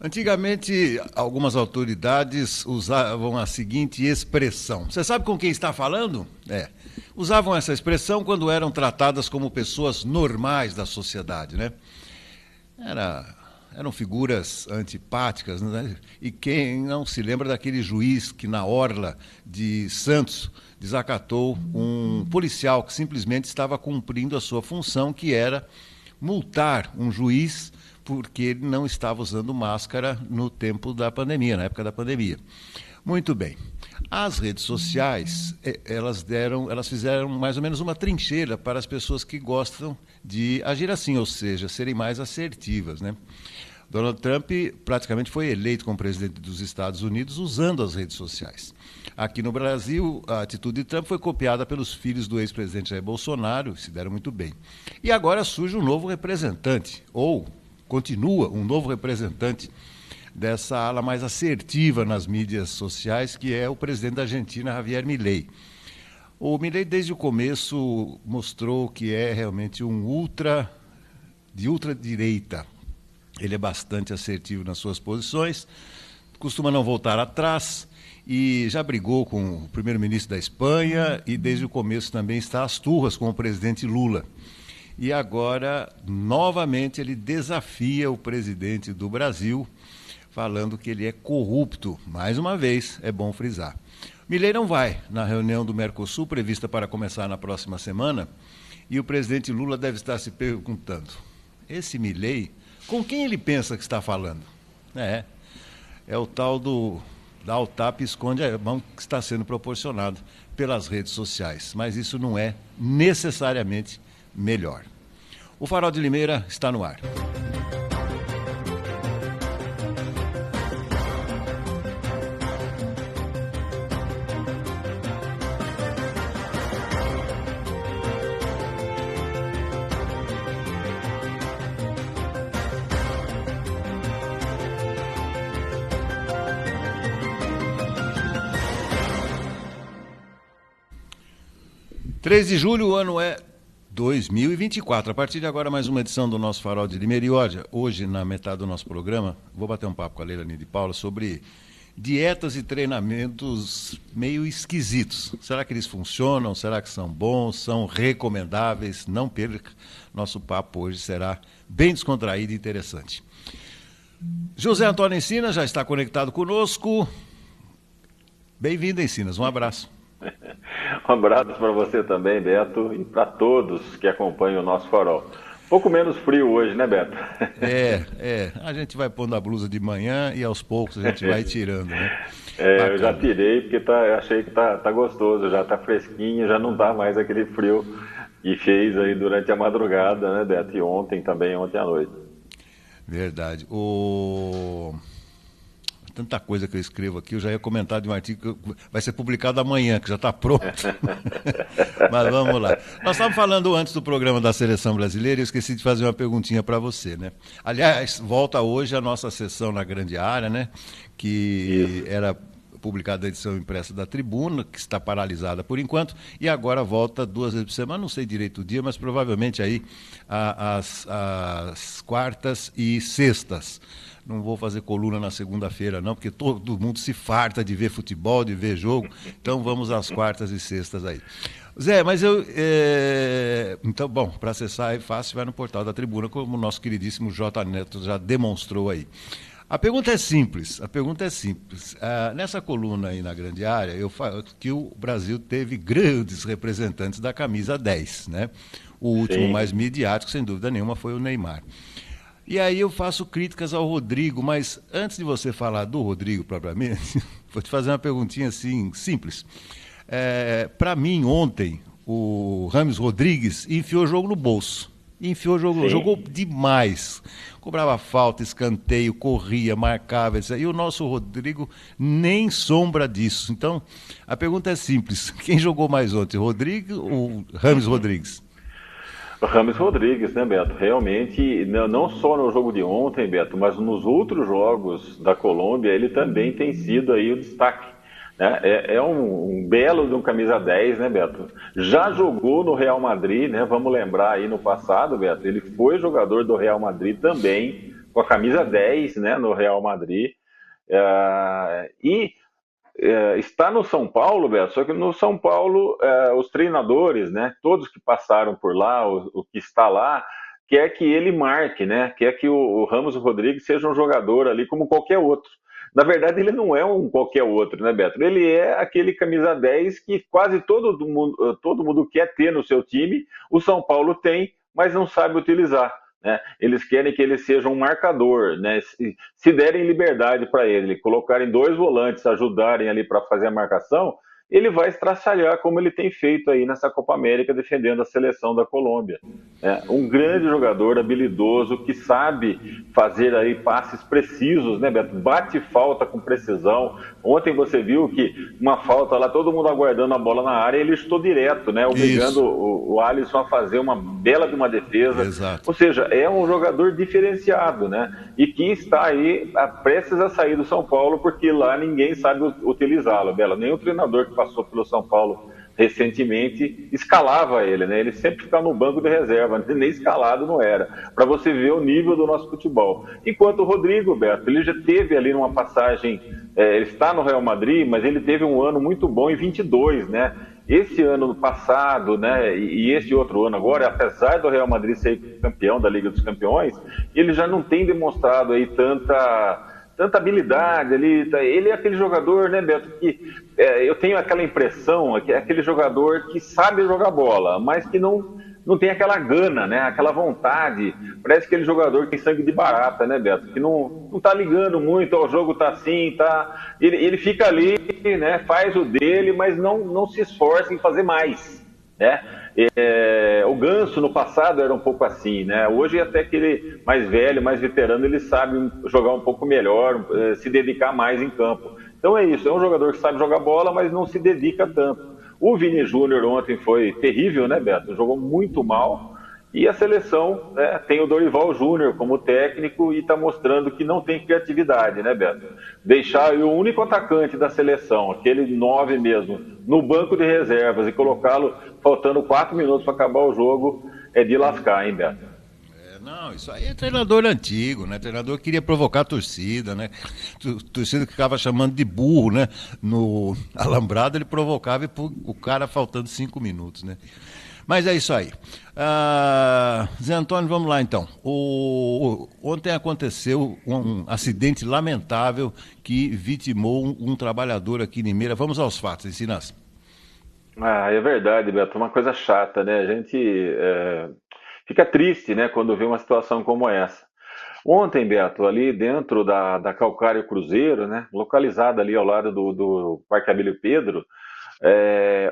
Antigamente, algumas autoridades usavam a seguinte expressão. Você sabe com quem está falando? Usavam essa expressão quando eram tratadas como pessoas normais da sociedade, né? Eram figuras antipáticas, né? E quem não se lembra daquele juiz que na orla de Santos desacatou um policial que simplesmente estava cumprindo a sua função, que era multar um juiz porque ele não estava usando máscara no tempo da pandemia, na época da pandemia. Muito bem. As redes sociais, elas fizeram mais ou menos uma trincheira para as pessoas que gostam de agir assim, ou seja, serem mais assertivas, né? Donald Trump praticamente foi eleito como presidente dos Estados Unidos usando as redes sociais. Aqui no Brasil, a atitude de Trump foi copiada pelos filhos do ex-presidente Jair Bolsonaro, se deram muito bem. E agora surge um novo representante, ou continua um novo representante dessa ala mais assertiva nas mídias sociais, que é o presidente da Argentina, Javier Milei. O Milei, desde o começo, mostrou que é realmente de ultradireita. Ele é bastante assertivo nas suas posições, costuma não voltar atrás e já brigou com o primeiro-ministro da Espanha e desde o começo também está às turras com o presidente Lula. E agora, novamente, ele desafia o presidente do Brasil, falando que ele é corrupto. Mais uma vez, é bom frisar. Milei não vai na reunião do Mercosul, prevista para começar na próxima semana, e o presidente Lula deve estar se perguntando, esse Milei, com quem ele pensa que está falando? É o tal do dá o tapa e esconde a mão que está sendo proporcionado pelas redes sociais, mas isso não é necessariamente melhor. O Farol de Limeira está no ar. (3 de julho, o ano é 2024. A partir de agora, mais uma edição do nosso Farol de Limeira. E hoje, na metade do nosso programa, vou bater um papo com a Leilani de Paula sobre dietas e treinamentos meio esquisitos. Será que eles funcionam? Será que são bons? São recomendáveis? Não perca. Nosso papo hoje será bem descontraído e interessante. José Antônio Encinas já está conectado conosco. Bem-vindo, Encinas. Um abraço. Um abraço para você também, Beto, e para todos que acompanham o nosso farol. Um pouco menos frio hoje, né, Beto? A gente vai pondo a blusa de manhã e aos poucos a gente vai tirando, né? Eu já tirei porque achei que tá gostoso, já tá fresquinho, já não dá mais aquele frio que fez aí durante a madrugada, né, Beto? E ontem à noite. Verdade. Tanta coisa que eu escrevo aqui, eu já ia comentar de um artigo que vai ser publicado amanhã, que já está pronto. Mas vamos lá. Nós estávamos falando antes do programa da Seleção Brasileira e eu esqueci de fazer uma perguntinha para você, né? Aliás, volta hoje a nossa sessão na Grande Área, né? Que era publicada a edição impressa da Tribuna, que está paralisada por enquanto, e agora volta 2 vezes por semana, não sei direito o dia, mas provavelmente aí às quartas e sextas. Não vou fazer coluna na segunda-feira, não, porque todo mundo se farta de ver futebol, de ver jogo. Então vamos às quartas e sextas aí. Zé, mas então, bom, para acessar é fácil, vai no portal da Tribuna, como o nosso queridíssimo J. Neto já demonstrou aí. A pergunta é simples. Nessa coluna aí na Grande Área, eu falo que o Brasil teve grandes representantes da camisa 10, né? O último mais midiático, sem dúvida nenhuma, foi o Neymar. E aí eu faço críticas ao Rodrigo, mas antes de você falar do Rodrigo propriamente, vou te fazer uma perguntinha assim, simples. Para mim, ontem, o Rames Rodrigues enfiou o jogo no bolso. Jogou demais. Cobrava falta, escanteio, corria, marcava, etc. E o nosso Rodrigo nem sombra disso. Então, a pergunta é simples. Quem jogou mais ontem, Rodrigo ou Rames Rodrigues? Rames Rodrigues, né, Beto? Realmente, não só no jogo de ontem, Beto, mas nos outros jogos da Colômbia, ele também tem sido aí o destaque. Né? É um belo de um camisa 10, né, Beto? Já jogou no Real Madrid, né? Vamos lembrar aí no passado, Beto, ele foi jogador do Real Madrid também, com a camisa 10, né, no Real Madrid. E está no São Paulo, Beto, só que no São Paulo, os treinadores, né, todos que passaram por lá, o que está lá, quer que ele marque, né, quer que o Ramos Rodrigues seja um jogador ali como qualquer outro. Na verdade, ele não é um qualquer outro, né, Beto? Ele é aquele camisa 10 que quase todo mundo quer ter no seu time, o São Paulo tem, mas não sabe utilizar. Né? Eles querem que ele seja um marcador, né? Se derem liberdade para ele, colocarem 2 volantes, ajudarem ali para fazer a marcação, ele vai estraçalhar como ele tem feito aí nessa Copa América defendendo a seleção da Colômbia. Um grande jogador, habilidoso, que sabe fazer aí passes precisos, né, Beto? Bate falta com precisão. Ontem você viu que uma falta lá, todo mundo aguardando a bola na área, ele estou direto, né, obrigando o Alisson a fazer uma bela de uma defesa. Exato. Ou seja, é um jogador diferenciado, né? E que está aí prestes a sair do São Paulo, porque lá ninguém sabe utilizá-lo, Bela. Nem o treinador que passou pelo São Paulo recentemente escalava ele, né? Ele sempre ficava no banco de reserva, nem escalado não era, para você ver o nível do nosso futebol. Enquanto o Rodrigo, Beto, ele já teve ali numa passagem, ele está no Real Madrid, mas ele teve um ano muito bom em 22, né? Esse ano passado, né, e esse outro ano agora, apesar do Real Madrid ser campeão da Liga dos Campeões, ele já não tem demonstrado aí tanta habilidade ali. Ele é aquele jogador, né, Beto, que eu tenho aquela impressão, que é aquele jogador que sabe jogar bola, mas que não tem aquela gana, né, aquela vontade. Parece aquele jogador que tem sangue de barata, né, Beto, que não tá ligando muito, o jogo tá assim, tá. Ele fica ali, né, faz o dele, mas não se esforça em fazer mais, né? O Ganso no passado era um pouco assim, né? Hoje até que ele mais velho, mais veterano, ele sabe jogar um pouco melhor, se dedicar mais em campo. Então é isso, é um jogador que sabe jogar bola, mas não se dedica tanto. O Vini Júnior ontem foi terrível, né, Beto? Jogou muito mal. E a seleção, né, tem o Dorival Júnior como técnico e está mostrando que não tem criatividade, né, Beto? Deixar o único atacante da seleção, aquele 9 mesmo, no banco de reservas e colocá-lo faltando 4 minutos para acabar o jogo, é de lascar, hein, Beto? Não, isso aí é treinador antigo, né? Treinador que queria provocar a torcida, né? Torcida que ficava chamando de burro, né? No alambrado ele provocava e o cara faltando 5 minutos, né? Mas é isso aí. Zé Antônio, vamos lá então. Ontem aconteceu um acidente lamentável que vitimou um trabalhador aqui em Limeira. Vamos aos fatos, Encinas. É verdade, Beto, uma coisa chata, né? A gente fica triste, né, quando vê uma situação como essa. Ontem, Beto, ali dentro da Calcário Cruzeiro, né, localizada ali ao lado do Parque Abílio Pedro,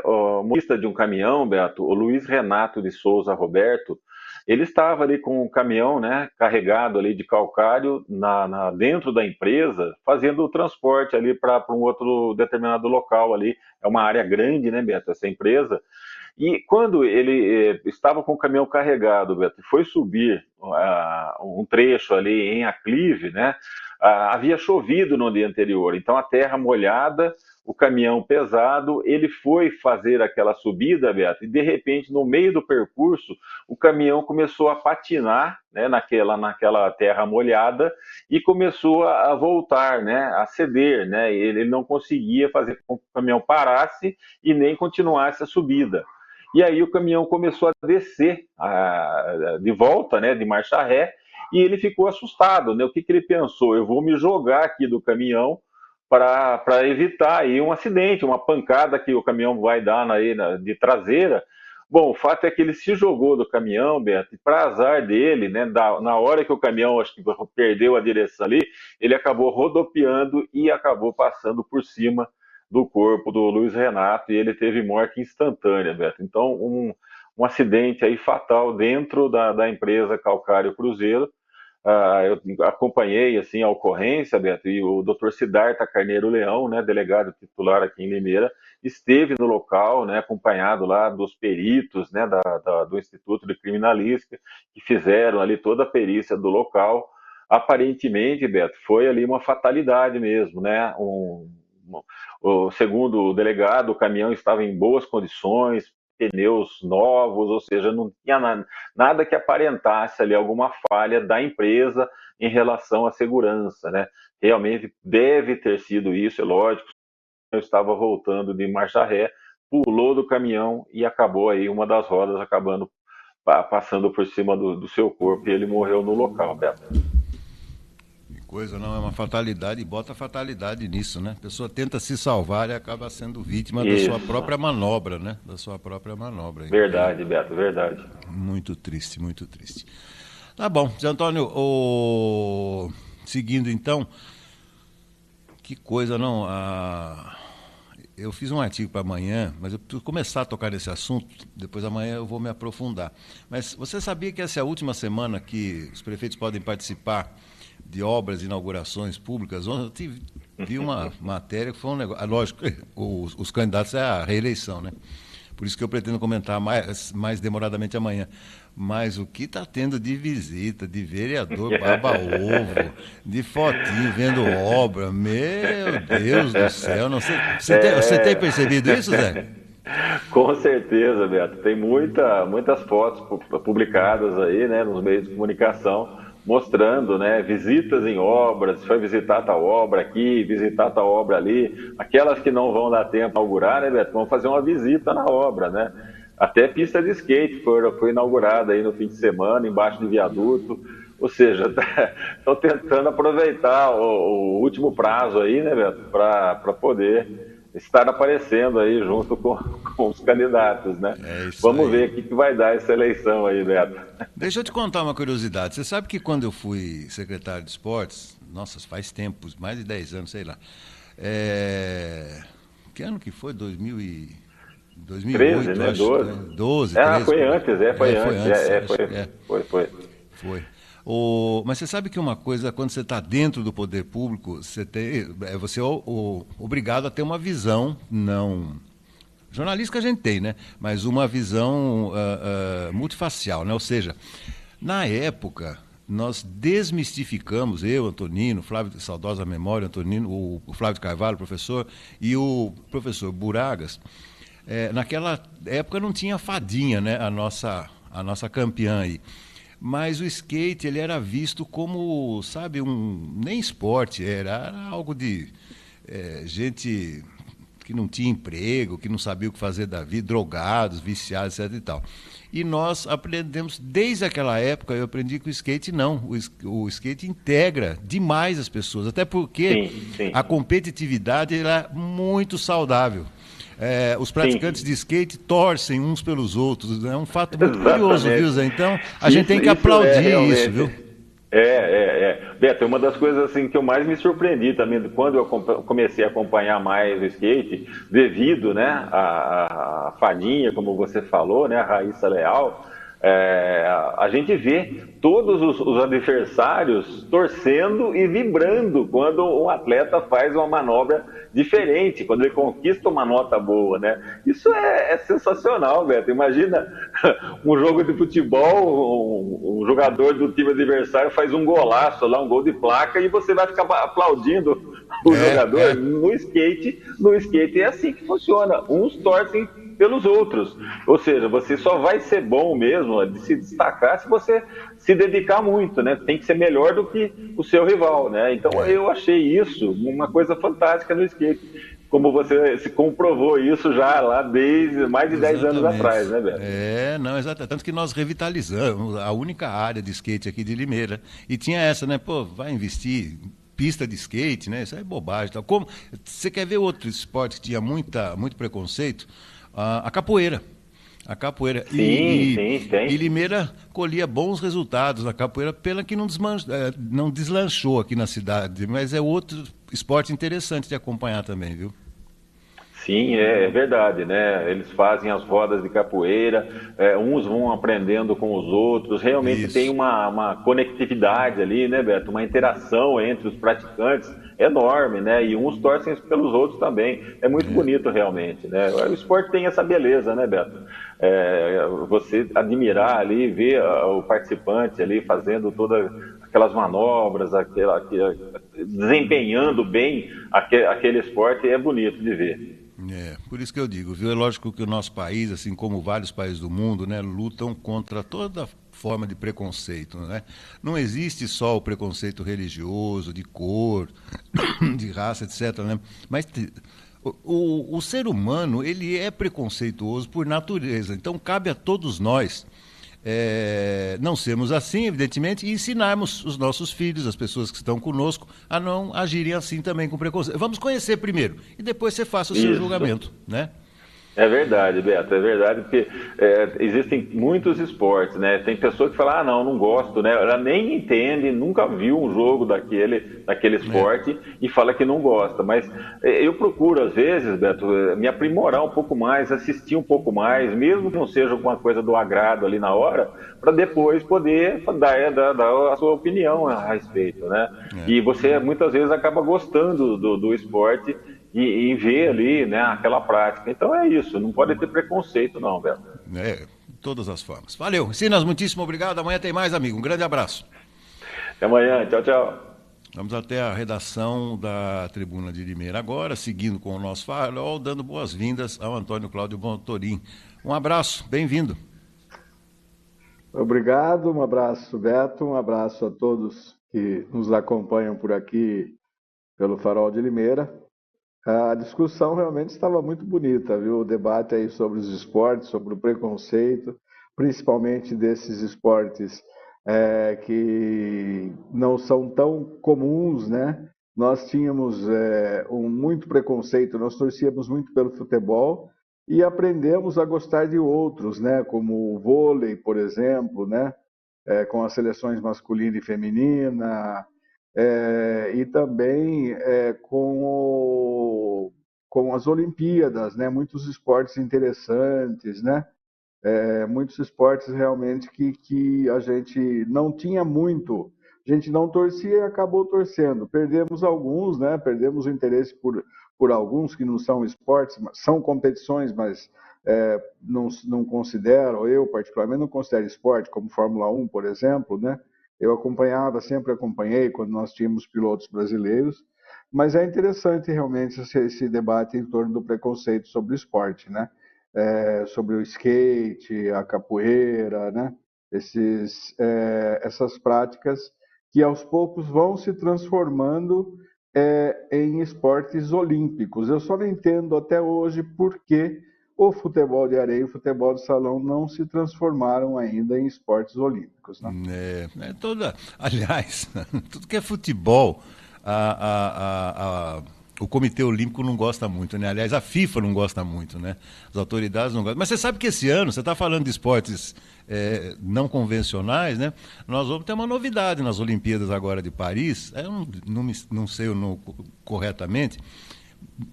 o motorista de um caminhão, Beto, o Luiz Renato de Souza Roberto, ele estava ali com um caminhão, né, carregado ali de calcário dentro da empresa, fazendo o transporte ali para um outro determinado local ali. É uma área grande, né, Beto, essa empresa. E quando ele estava com o caminhão carregado, Beto, e foi subir um trecho ali em aclive, né? Havia chovido no dia anterior, então a terra molhada, o caminhão pesado, ele foi fazer aquela subida, Beto, e de repente, no meio do percurso, o caminhão começou a patinar, né, naquela terra molhada e começou a voltar, né, a ceder, né? Ele não conseguia fazer com que o caminhão parasse e nem continuasse a subida. E aí o caminhão começou a descer de volta, né, de marcha ré, e ele ficou assustado, né? O que ele pensou? Eu vou me jogar aqui do caminhão para evitar aí um acidente, uma pancada que o caminhão vai dar de traseira. Bom, o fato é que ele se jogou do caminhão, Beto, e para azar dele, né, na hora que o caminhão acho que perdeu a direção ali, ele acabou rodopiando e acabou passando por cima do corpo do Luiz Renato e ele teve morte instantânea, Beto. Então, um acidente aí fatal dentro da empresa Calcário Cruzeiro. Eu acompanhei assim a ocorrência, Beto, e o Dr. Siddhartha Carneiro Leão, né, delegado titular aqui em Limeira, esteve no local, né, acompanhado lá dos peritos, né, do Instituto de Criminalística, que fizeram ali toda a perícia do local. Aparentemente, Beto, foi ali uma fatalidade mesmo, né? Segundo o delegado, o caminhão estava em boas condições, pneus novos, ou seja, não tinha nada que aparentasse ali alguma falha da empresa em relação à segurança, né? Realmente deve ter sido isso, é lógico. Eu estava voltando de marcha ré, pulou do caminhão e acabou aí uma das rodas acabando passando por cima do seu corpo e ele morreu no local, Beto. Que coisa, não, é uma fatalidade e bota fatalidade nisso, né? A pessoa tenta se salvar e acaba sendo vítima da sua Isso, própria manobra, né? Da sua própria manobra. verdade, Beto, verdade. Muito triste, muito triste. Tá bom, Zé Antônio, seguindo então, que coisa, não? Eu fiz um artigo para amanhã, mas eu preciso começar a tocar nesse assunto, depois amanhã eu vou me aprofundar. Mas você sabia que essa é a última semana que os prefeitos podem participar de obras e inaugurações públicas? Ontem eu vi uma matéria que foi um negócio. Lógico, os candidatos é a reeleição, né? Por isso que eu pretendo comentar mais demoradamente amanhã. Mas o que está tendo de visita, de vereador baba-ovo, de fotinho vendo obra, meu Deus do céu, não sei. Você tem percebido isso, Zé? Com certeza, Beto. Tem muitas fotos publicadas aí, né, nos meios de comunicação, mostrando, né, visitas em obras, foi visitar tal obra aqui, visitar tal obra ali. Aquelas que não vão dar tempo de inaugurar, né, Beto, vão fazer uma visita na obra, né? Até pista de skate foi inaugurada aí no fim de semana, embaixo de viaduto. Ou seja, estão tentando aproveitar o último prazo aí, né, Beto, para poder estar aparecendo aí junto com os candidatos, né? Vamos ver o que vai dar essa eleição aí, Beto. Deixa eu te contar uma curiosidade. Você sabe que quando eu fui secretário de esportes, nossa, faz tempo, mais de 10 anos, sei lá. Que ano que foi? 2008, 13, né? acho. 12. 12, 13. Foi antes, Foi antes. Foi. Mas você sabe que uma coisa, quando você está dentro do poder público, você é obrigado a ter uma visão, não jornalística a gente tem, né? Mas uma visão multifacial, né? Ou seja, na época nós desmistificamos, eu, Antonino, Flávio, saudosa memória, Antonino, o Flávio de Carvalho, professor, e o professor Buragas. Naquela época não tinha fadinha, né? A nossa campeã aí. Mas o skate, ele era visto como, sabe, nem esporte, era algo de gente que não tinha emprego, que não sabia o que fazer da vida, drogados, viciados, etc e tal. E nós aprendemos, desde aquela época, eu aprendi que o skate não, o skate integra demais as pessoas, até porque sim. A competitividade é muito saudável. Os praticantes de skate torcem uns pelos outros. É um fato muito curioso, viu, Zé? Então, a gente tem que aplaudir isso, viu? Beto, uma das coisas assim, que eu mais me surpreendi também, quando eu comecei a acompanhar mais o skate, devido, né, a Faninha, como você falou, né, a Raíssa Leal, a gente vê todos os adversários torcendo e vibrando quando um atleta faz uma manobra diferente, quando ele conquista uma nota boa, né? Isso é sensacional, Beto. Imagina um jogo de futebol, um jogador do time adversário faz um golaço lá, um gol de placa, e você vai ficar aplaudindo o jogador. No skate é assim que funciona. Uns torcem pelos outros. Ou seja, você só vai ser bom mesmo, de se destacar, se você se dedicar muito, né? Tem que ser melhor do que o seu rival, né? Então eu achei isso uma coisa fantástica no skate. Como você se comprovou isso já lá desde mais de 10 anos atrás, né, Beto? Não, exatamente. Tanto que nós revitalizamos a única área de skate aqui de Limeira. E tinha essa, né? Pô, vai investir pista de skate, né? Isso é bobagem. Tal. Como, você quer ver outro esporte que tinha muito preconceito? A capoeira. A capoeira. Sim, tem. E Limeira colhia bons resultados na capoeira, pela que não deslanchou aqui na cidade. Mas é outro esporte interessante de acompanhar também, viu? Sim, é verdade, né? Eles fazem as rodas de capoeira, uns vão aprendendo com os outros, realmente tem uma conectividade ali, né, Beto? Uma interação entre os praticantes enorme, né? E uns torcem pelos outros também. É muito bonito, realmente, né? O esporte tem essa beleza, né, Beto? Você admirar ali, ver o participante ali fazendo todas aquelas manobras, desempenhando bem aquele esporte, é bonito de ver. Por isso que eu digo, viu? É lógico que o nosso país, assim como vários países do mundo, né, lutam contra toda forma de preconceito, né? Não existe só o preconceito religioso, de cor, de raça, etc., né? Mas o ser humano, ele é preconceituoso por natureza, então cabe a todos nós não sermos assim, evidentemente, e ensinarmos os nossos filhos, as pessoas que estão conosco, a não agirem assim também com preconceito. Vamos conhecer primeiro, e depois você faça o seu julgamento, né? É verdade, Beto, é verdade, porque existem muitos esportes, né? Tem pessoa que fala, não gosto, né? Ela nem entende, nunca viu um jogo daquele esporte e fala que não gosta. Mas eu procuro, às vezes, Beto, me aprimorar um pouco mais, assistir um pouco mais, mesmo que não seja alguma coisa do agrado ali na hora, para depois poder dar a sua opinião a respeito, né? E você muitas vezes acaba gostando do esporte e ver ali, né, aquela prática. Então é isso, não pode ter preconceito não, Beto. De todas as formas. Valeu, Sinas, muitíssimo obrigado. Amanhã tem mais, amigo. Um grande abraço. Até amanhã, tchau, tchau. Vamos até a redação da Tribuna de Limeira agora, seguindo com o nosso farol, dando boas-vindas ao Antônio Cláudio Bontorim. Um abraço, bem-vindo. Obrigado, um abraço, Beto, um abraço a todos que nos acompanham por aqui pelo Farol de Limeira. A discussão realmente estava muito bonita, viu? O debate aí sobre os esportes, sobre o preconceito, principalmente desses esportes que não são tão comuns, né? Nós tínhamos muito preconceito, nós torcíamos muito pelo futebol e aprendemos a gostar de outros, né? Como o vôlei, por exemplo, né? Com as seleções masculina e feminina, e também com as Olimpíadas, né? Muitos esportes interessantes, né? Muitos esportes realmente que a gente não tinha muito, a gente não torcia e acabou torcendo. Perdemos alguns, né? Perdemos o interesse por alguns que não são esportes, são competições, mas não considero, eu particularmente não considero esporte, como Fórmula 1, por exemplo, né? Eu sempre acompanhei quando nós tínhamos pilotos brasileiros, mas é interessante realmente esse debate em torno do preconceito sobre o esporte, né? Sobre o skate, a capoeira, né? Essas práticas que aos poucos vão se transformando em esportes olímpicos. Eu só não entendo até hoje por que o futebol de areia e o futebol de salão não se transformaram ainda em esportes olímpicos. Né? Aliás, tudo que é futebol, o Comitê Olímpico não gosta muito, né? Aliás, a FIFA não gosta muito, né? As autoridades não gostam. Mas você sabe que esse ano, você está falando de esportes não convencionais, né? Nós vamos ter uma novidade nas Olimpíadas agora de Paris. Eu não sei corretamente.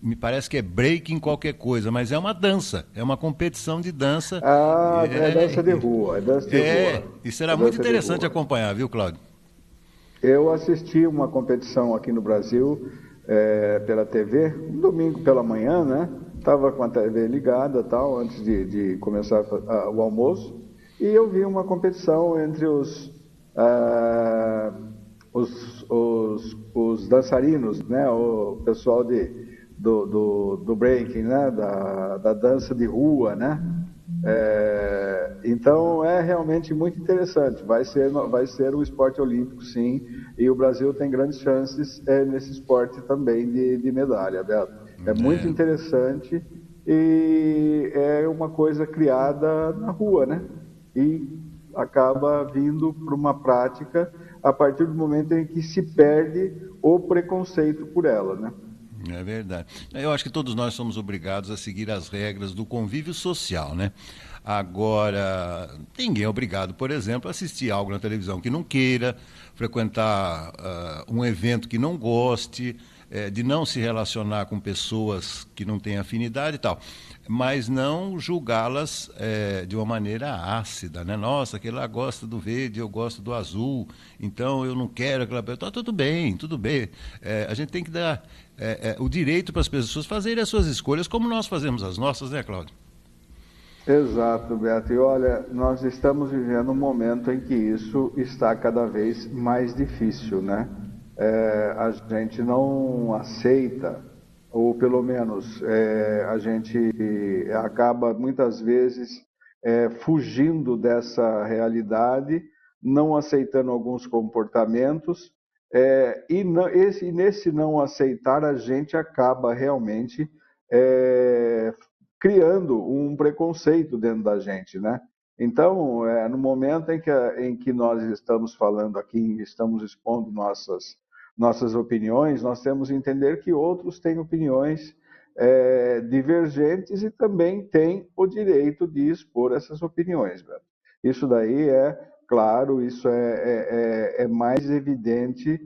Me parece que é breaking qualquer coisa, mas é uma dança, é uma competição de dança. É dança de rua, é dança de rua. E será muito interessante acompanhar, viu, Cláudio? Eu assisti uma competição aqui no Brasil pela TV, um domingo pela manhã, né? Estava com a TV ligada tal, antes de começar o almoço, e eu vi uma competição entre os dançarinos, né? O pessoal do breaking, né? Da dança de rua, né? Então é realmente muito interessante. Vai ser um esporte olímpico, sim, e o Brasil tem grandes chances nesse esporte também de medalha, Beto. É muito interessante e é uma coisa criada na rua, né? E acaba vindo para uma prática a partir do momento em que se perde o preconceito por ela, né? É verdade. Eu acho que todos nós somos obrigados a seguir as regras do convívio social, né? Agora, ninguém é obrigado, por exemplo, a assistir algo na televisão que não queira, frequentar um evento que não goste, de não se relacionar com pessoas que não têm afinidade e tal, mas não julgá-las de uma maneira ácida, né? Nossa, aquele lá gosta do verde, eu gosto do azul, então eu não quero aquela pessoa. Tudo bem, tudo bem. A gente tem que dar o direito para as pessoas fazerem as suas escolhas como nós fazemos as nossas, né, Cláudio? Exato, Beto. E olha, nós estamos vivendo um momento em que isso está cada vez mais difícil, né? A gente não aceita ou pelo menos a gente acaba muitas vezes fugindo dessa realidade, não aceitando alguns comportamentos, e nesse não aceitar a gente acaba realmente é, criando um preconceito dentro da gente, né? Então, no momento em que nós estamos falando aqui, estamos expondo nossas opiniões, nós temos que entender que outros têm opiniões divergentes e também têm o direito de expor essas opiniões. Velho. Isso daí é claro, isso é mais evidente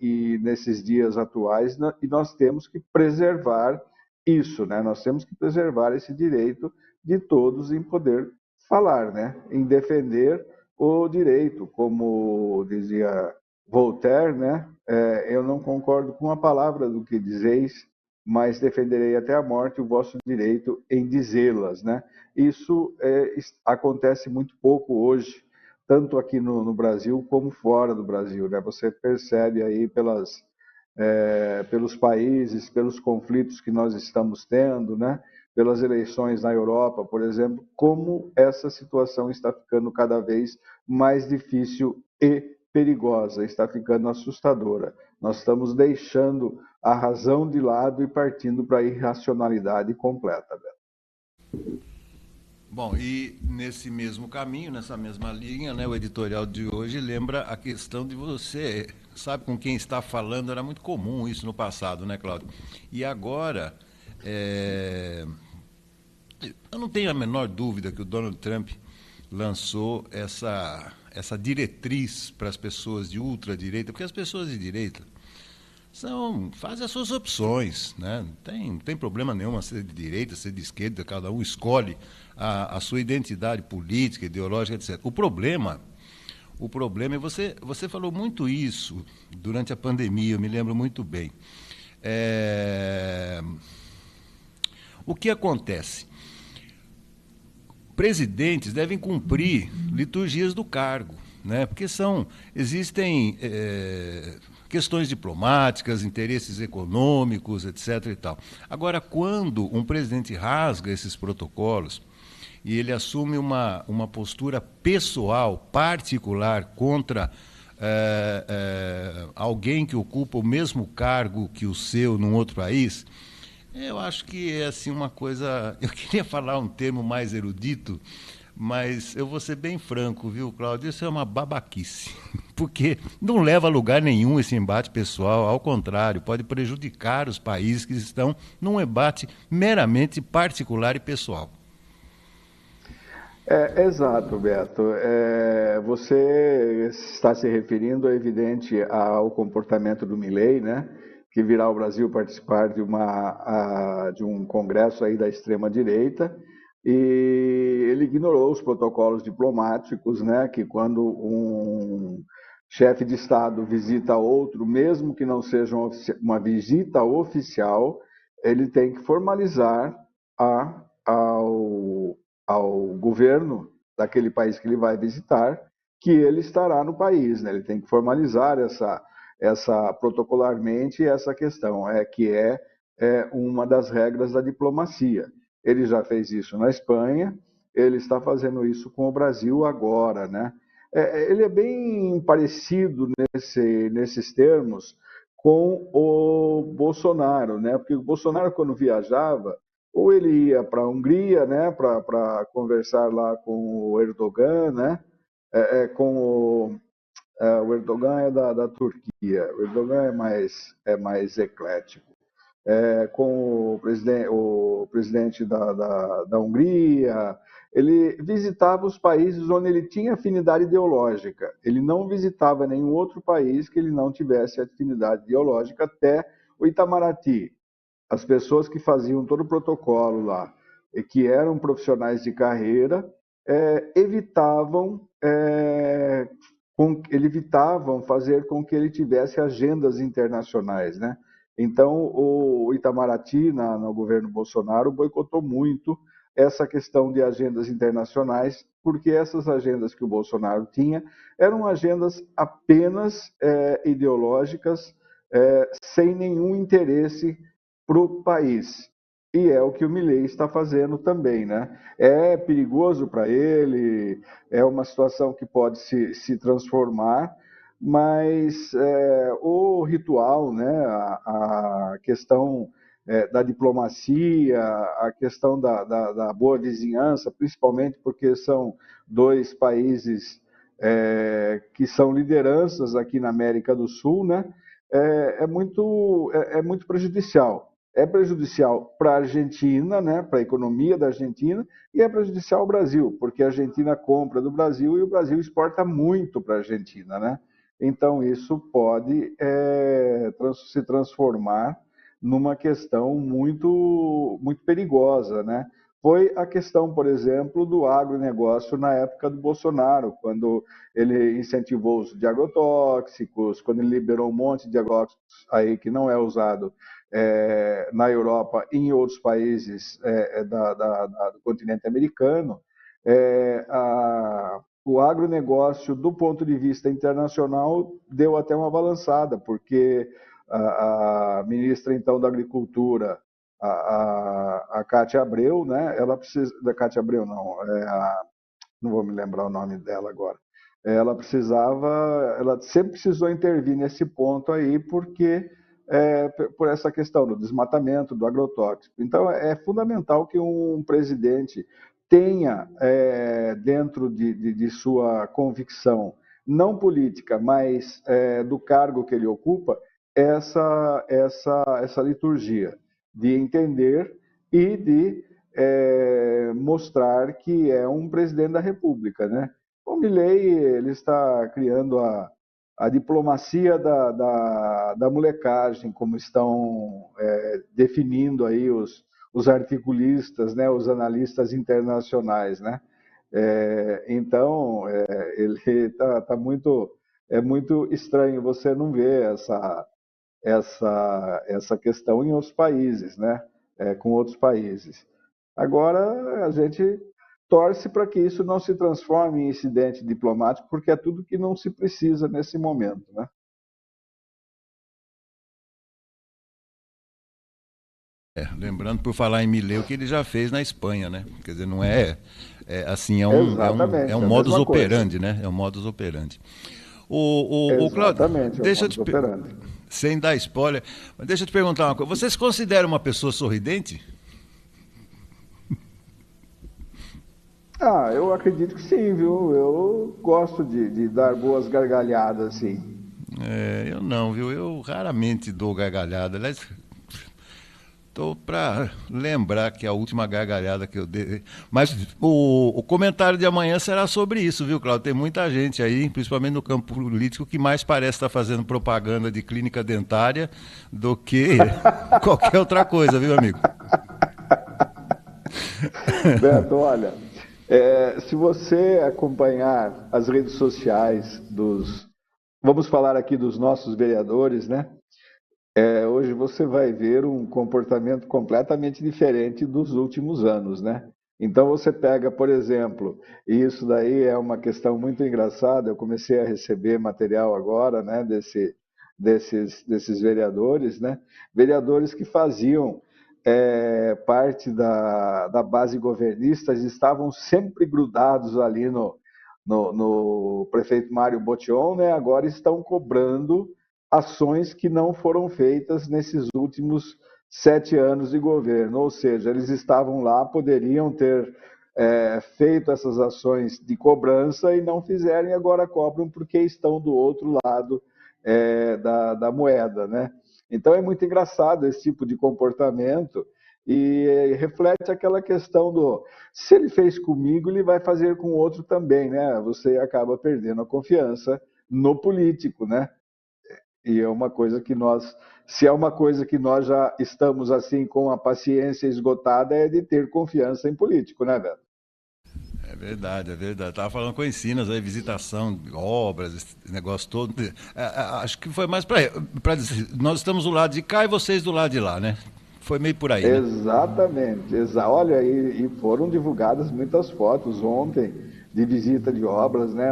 e nesses dias atuais, e nós temos que preservar isso, né? Nós temos que preservar esse direito de todos em poder falar, né? Em defender o direito, como dizia Voltaire, né? Eu não concordo com a palavra do que dizeis, mas defenderei até a morte o vosso direito em dizê-las, né? Isso acontece muito pouco hoje, tanto aqui no Brasil como fora do Brasil, né? Você percebe aí pelos países, pelos conflitos que nós estamos tendo, né? Pelas eleições na Europa, por exemplo, como essa situação está ficando cada vez mais difícil e perigosa, está ficando assustadora. Nós estamos deixando a razão de lado e partindo para a irracionalidade completa. Bom, e nesse mesmo caminho, nessa mesma linha, né, o editorial de hoje lembra a questão de você, sabe com quem está falando, era muito comum isso no passado, né, Cláudio? E agora, eu não tenho a menor dúvida que o Donald Trump lançou essa diretriz para as pessoas de ultradireita, porque as pessoas de direita fazem as suas opções, né? Não tem problema nenhum ser de direita, ser de esquerda, cada um escolhe a sua identidade política, ideológica, etc. O problema é você falou muito isso durante a pandemia, eu me lembro muito bem. O que acontece? Presidentes devem cumprir liturgias do cargo, né? Porque existem questões diplomáticas, interesses econômicos, etc. e tal. Agora, quando um presidente rasga esses protocolos e ele assume uma postura pessoal, particular, contra alguém que ocupa o mesmo cargo que o seu num outro país, eu acho que é assim uma coisa... Eu queria falar um termo mais erudito, mas eu vou ser bem franco, viu, Cláudio? Isso é uma babaquice, porque não leva a lugar nenhum esse embate pessoal, ao contrário, pode prejudicar os países que estão num embate meramente particular e pessoal. Exato, Beto. Você está se referindo, é evidente, ao comportamento do Milei, né? Que virá ao Brasil participar de um congresso aí da extrema-direita, e ele ignorou os protocolos diplomáticos, né? Que quando um chefe de Estado visita outro, mesmo que não seja uma visita oficial, ele tem que formalizar ao governo daquele país que ele vai visitar que ele estará no país, né? Ele tem que formalizar essa protocolarmente essa questão, que é uma das regras da diplomacia. Ele já fez isso na Espanha, ele está fazendo isso com o Brasil agora, né? Ele é bem parecido nesses termos com o Bolsonaro, né? Porque o Bolsonaro, quando viajava, ou ele ia para a Hungria, né, para conversar lá com o Erdogan, né, o Erdogan é da Turquia, o Erdogan é mais eclético. Com o presidente da Hungria, ele visitava os países onde ele tinha afinidade ideológica. Ele não visitava nenhum outro país que ele não tivesse afinidade ideológica, até o Itamaraty. As pessoas que faziam todo o protocolo lá, e que eram profissionais de carreira, evitavam fazer com que ele tivesse agendas internacionais, né? Então, o Itamaraty, no governo Bolsonaro, boicotou muito essa questão de agendas internacionais, porque essas agendas que o Bolsonaro tinha eram agendas apenas ideológicas, sem nenhum interesse para o país. E é o que o Milei está fazendo também, né? É perigoso para ele, é uma situação que pode se transformar, mas o ritual, né? A questão da diplomacia, a questão da boa vizinhança, principalmente porque são dois países que são lideranças aqui na América do Sul, né? É muito prejudicial. É prejudicial para a Argentina, né? Para a economia da Argentina, e é prejudicial ao Brasil, porque a Argentina compra do Brasil e o Brasil exporta muito para a Argentina, né? Então, isso pode se transformar numa questão muito, muito perigosa, né? Foi a questão, por exemplo, do agronegócio na época do Bolsonaro, quando ele incentivou o uso de agrotóxicos, quando ele liberou um monte de agrotóxicos aí que não é usado na Europa e em outros países do continente americano. O agronegócio, do ponto de vista internacional, deu até uma balançada, porque a ministra, então, da Agricultura, a Cátia Abreu, né? Ela precisa... Da Cátia Abreu, não. Não vou me lembrar o nome dela agora. Ela sempre precisou intervir nesse ponto aí, porque por essa questão do desmatamento, do agrotóxico. Então, é fundamental que um presidente tenha, dentro de sua convicção, não política, mas do cargo que ele ocupa, essa liturgia de entender e de mostrar que é um presidente da República, né? O Milei, ele está criando a diplomacia da molecagem, como estão definindo aí os articulistas, né, os analistas internacionais, né? Então, ele tá muito... É muito estranho você não ver essa questão em outros países, né? Com outros países. Agora, a gente torce para que isso não se transforme em incidente diplomático, porque é tudo que não se precisa nesse momento, né? Lembrando, por falar em Milei, o que ele já fez na Espanha, né? Quer dizer, não assim, Exatamente, é um a modus mesma coisa. operandi, né? É um modus operandi. O Cláudio, Exatamente, é o modus operandi. sem dar spoiler, mas deixa eu te perguntar uma coisa. Você se considera uma pessoa sorridente? Eu acredito que sim, viu? Eu gosto de dar boas gargalhadas, sim. Eu não, viu? Eu raramente dou gargalhada. Aliás, estou para lembrar que a última gargalhada que eu dei. Mas o comentário de amanhã será sobre isso, viu, Cláudio? Tem muita gente aí, principalmente no campo político, que mais parece estar fazendo propaganda de clínica dentária do que qualquer outra coisa, viu, amigo? Beto, olha, se você acompanhar as redes sociais vamos falar aqui dos nossos vereadores, né? Hoje você vai ver um comportamento completamente diferente dos últimos anos, né? Então você pega, por exemplo, e isso daí é uma questão muito engraçada, eu comecei a receber material agora, né, desses vereadores, né? Vereadores que faziam parte da base governista, estavam sempre grudados ali no prefeito Mário Botion, né? Agora estão cobrando ações que não foram feitas nesses últimos 7 anos de governo, ou seja, eles estavam lá, poderiam ter feito essas ações de cobrança e não fizeram, e agora cobram porque estão do outro lado da moeda, né? Então é muito engraçado esse tipo de comportamento e reflete aquela questão se ele fez comigo, ele vai fazer com o outro também, né? Você acaba perdendo a confiança no político, né? E é uma coisa que se é uma coisa que nós já estamos assim com a paciência esgotada, é de ter confiança em político, né, Beto? É verdade, é verdade. Estava falando com Ensinas aí, visitação, obras, esse negócio todo. Acho que foi mais para dizer, nós estamos do lado de cá e vocês do lado de lá, né? Foi meio por aí, né? Exatamente. Olha, e foram divulgadas muitas fotos ontem de visita de obras, né?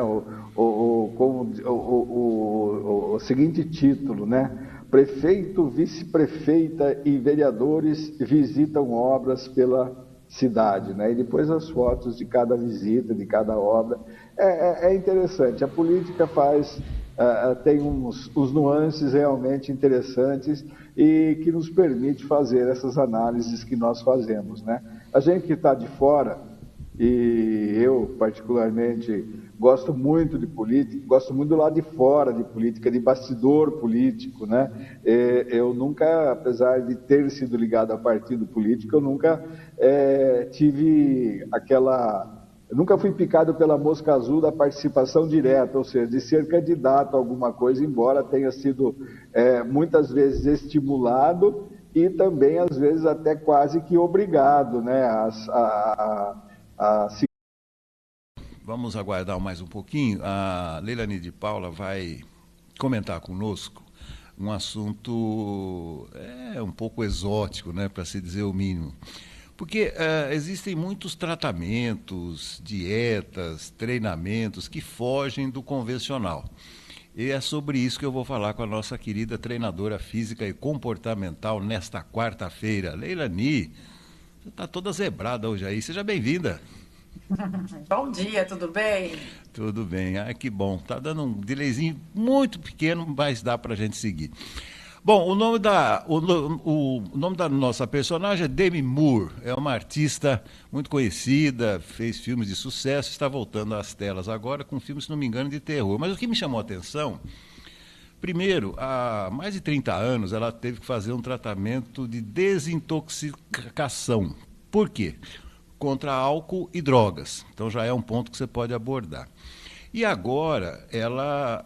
Com o seguinte título, né? Prefeito, vice-prefeita e vereadores visitam obras pela cidade, né? E depois as fotos de cada visita, de cada obra. É interessante. A política tem uns nuances realmente interessantes e que nos permite fazer essas análises que nós fazemos, né? A gente que está de fora, e eu particularmente gosto muito de política, gosto muito do lado de fora de política, de bastidor político, né? Eu nunca, apesar de ter sido ligado a partido político, eu nunca tive eu nunca fui picado pela mosca azul da participação direta, ou seja, de ser candidato a alguma coisa, embora tenha sido muitas vezes estimulado e também, às vezes, até quase que obrigado, né, a Vamos aguardar mais um pouquinho. A Leilani de Paula vai comentar conosco um assunto um pouco exótico, né, para se dizer o mínimo. Porque existem muitos tratamentos, dietas, treinamentos que fogem do convencional. E é sobre isso que eu vou falar com a nossa querida treinadora física e comportamental nesta quarta-feira. Leilani, você está toda zebrada hoje aí. Seja bem-vinda. Bom dia, tudo bem? Tudo bem, que bom. Está dando um delayzinho muito pequeno, mas dá para a gente seguir. Bom, o nome da nossa personagem é Demi Moore. É uma artista muito conhecida, fez filmes de sucesso, está voltando às telas agora com filmes, se não me engano, de terror. Mas o que me chamou a atenção, primeiro, há mais de 30 anos ela teve que fazer um tratamento de desintoxicação. Por quê? Contra álcool e drogas. Então já é um ponto que você pode abordar. E agora ela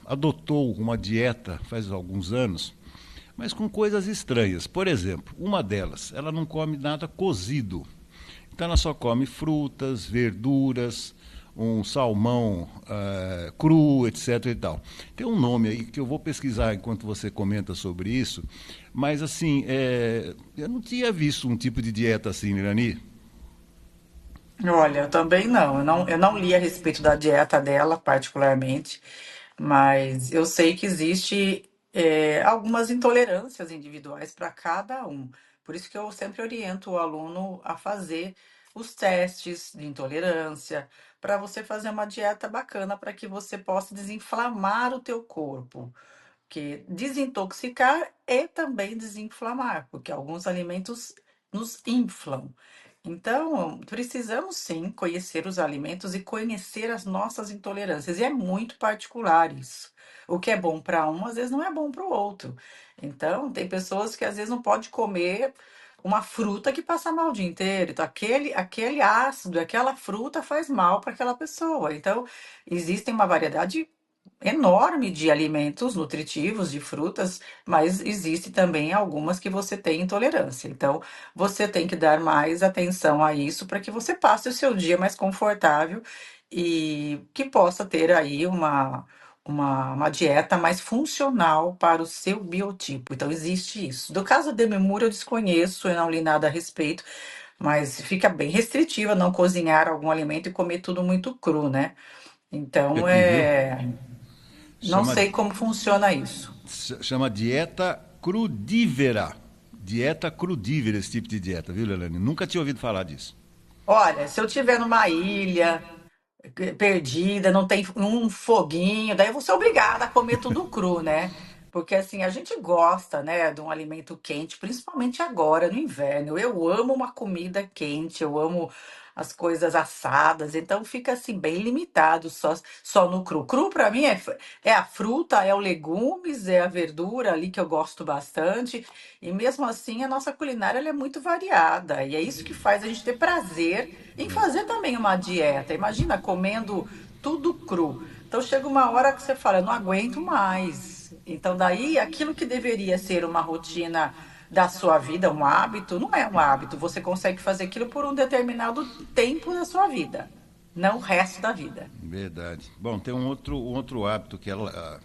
adotou uma dieta faz alguns anos, mas com coisas estranhas. Por exemplo, uma delas, ela não come nada cozido. Então ela só come frutas, verduras, um salmão cru, etc. e tal. Tem um nome aí que eu vou pesquisar enquanto você comenta sobre isso, mas assim, eu não tinha visto um tipo de dieta assim, Irani. Olha, eu também não. Eu não li a respeito da dieta dela, particularmente, mas eu sei que existe algumas intolerâncias individuais para cada um. Por isso que eu sempre oriento o aluno a fazer os testes de intolerância, para você fazer uma dieta bacana, para que você possa desinflamar o teu corpo. Porque desintoxicar é também desinflamar, porque alguns alimentos nos inflam. Então, precisamos sim conhecer os alimentos e conhecer as nossas intolerâncias. E é muito particular isso. O que é bom para um, às vezes não é bom para o outro. Então, tem pessoas que às vezes não pode comer uma fruta que passa mal o dia inteiro. Então, aquele ácido, aquela fruta faz mal para aquela pessoa. Então, existem uma variedade enorme de alimentos nutritivos, de frutas, mas existe também algumas que você tem intolerância. Então, você tem que dar mais atenção a isso para que você passe o seu dia mais confortável e que possa ter aí uma dieta mais funcional para o seu biotipo. Então, existe isso. Do caso da Demi Moore, eu desconheço, eu não li nada a respeito, mas fica bem restritiva não cozinhar algum alimento e comer tudo muito cru, né? Então, Aqui, viu? não Chama, sei como funciona isso. chama dieta crudívera. Dieta crudívera, esse tipo de dieta, viu, Leilani? Nunca tinha ouvido falar disso. Olha, se eu tiver numa ilha perdida, não tem um foguinho, daí eu vou ser obrigada a comer tudo cru, né? Porque assim, a gente gosta, né, de um alimento quente, principalmente agora no inverno. Eu amo uma comida quente, eu amo as coisas assadas, então fica assim bem limitado só no cru. Cru para mim é a fruta, é o legumes, é a verdura ali que eu gosto bastante. E mesmo assim, a nossa culinária ela é muito variada. E é isso que faz a gente ter prazer em fazer também uma dieta. Imagina comendo tudo cru. Então chega uma hora que você fala, eu não aguento mais. Então daí aquilo que deveria ser uma rotina da sua vida, um hábito, não é um hábito. Você consegue fazer aquilo por um determinado tempo da sua vida, não o resto da vida. Verdade. Bom, tem um outro hábito que ela